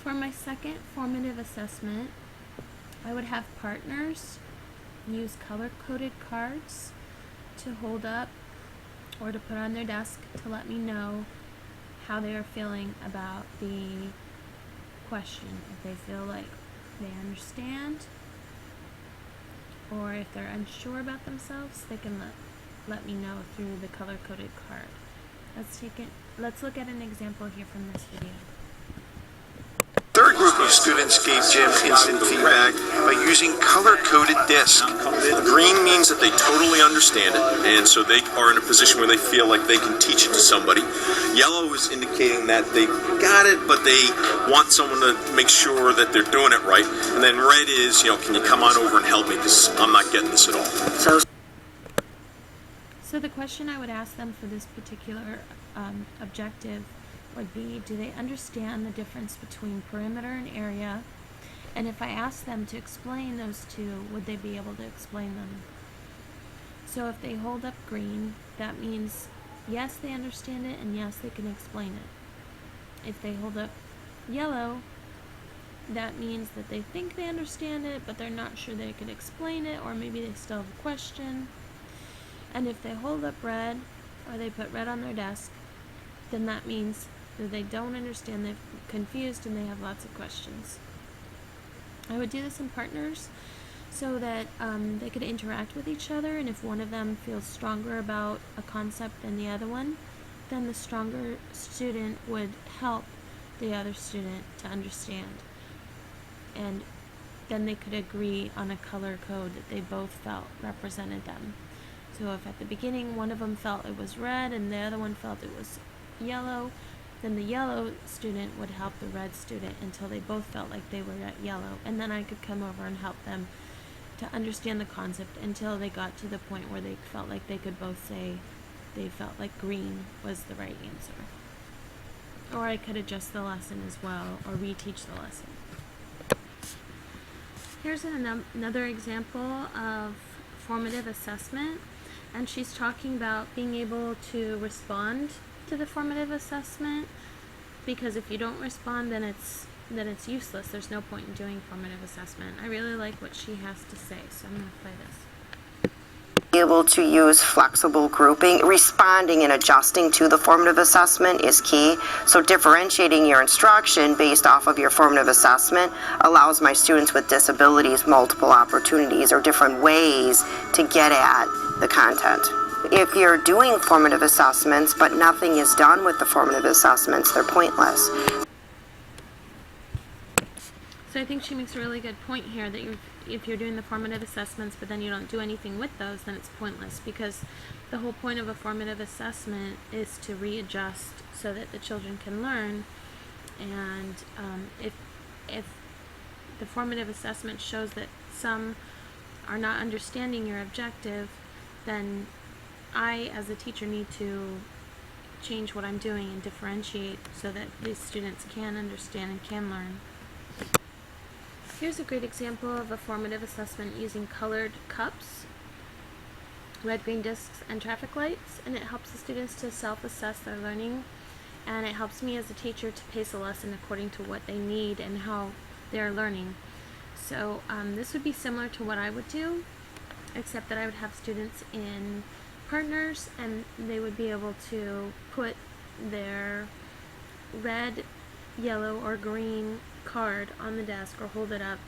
For my second formative assessment, I would have partners use color-coded cards to hold up or to put on their desk to let me know how they are feeling about the question. If they feel like they understand, or if they're unsure about themselves, they can let me know through the color-coded card. Let's look at an example here from this video. Third group of students gave Jim instant feedback by using color-coded disc. Green means that they totally understand it, and so they are in a position where they feel like they can teach it to somebody. Yellow is indicating that they got it, but they want someone to make sure that they're doing it right. And then red is, can you come on over and help me because I'm not getting this at all. So the question I would ask them for this particular objective would be, do they understand the difference between perimeter and area? And if I ask them to explain those two, would they be able to explain them? So if they hold up green, that means yes, they understand it, and yes, they can explain it. If they hold up yellow, that means that they think they understand it, but they're not sure they could explain it, or maybe they still have a question. And if they hold up red, or they put red on their desk, then that means that they don't understand, they're confused, and they have lots of questions. I would do this in partners so that they could interact with each other, and if one of them feels stronger about a concept than the other one, then the stronger student would help the other student to understand. And then they could agree on a color code that they both felt represented them. So if at the beginning one of them felt it was red and the other one felt it was yellow, then the yellow student would help the red student until they both felt like they were at yellow. And then I could come over and help them to understand the concept until they got to the point where they felt like they could both say they felt like green was the right answer. Or I could adjust the lesson as well, or reteach the lesson. Here's another example of formative assessment, and she's talking about being able to respond to the formative assessment, because if you don't respond, then it's useless. There's no point in doing formative assessment. I really like what she has to say, so I'm going to play this. Be able to use flexible grouping. Responding and adjusting to the formative assessment is key. So differentiating your instruction based off of your formative assessment allows my students with disabilities multiple opportunities or different ways to get at the content. If you're doing formative assessments but nothing is done with the formative assessments, they're pointless. So I think she makes a really good point here that if you're doing the formative assessments but then you don't do anything with those, then it's pointless, because the whole point of a formative assessment is to readjust so that the children can learn. And if the formative assessment shows that some are not understanding your objective, then I, as a teacher, need to change what I'm doing and differentiate so that these students can understand and can learn. Here's a great example of a formative assessment using colored cups, red, green discs, and traffic lights, and it helps the students to self-assess their learning, and it helps me as a teacher to pace a lesson according to what they need and how they're learning. So this would be similar to what I would do, except that I would have students in partners, and they would be able to put their red, yellow, or green card on the desk or hold it up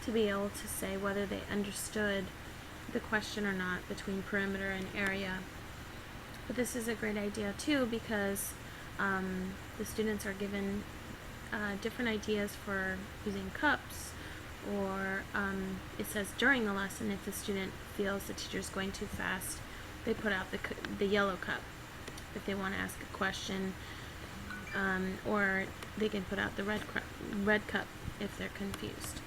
to be able to say whether they understood the question or not between perimeter and area. But this is a great idea too, because the students are given different ideas for using cups, or it says during the lesson if the student feels the teacher's going too fast, they put out the yellow cup if they want to ask a question, or they can put out the red cup if they're confused.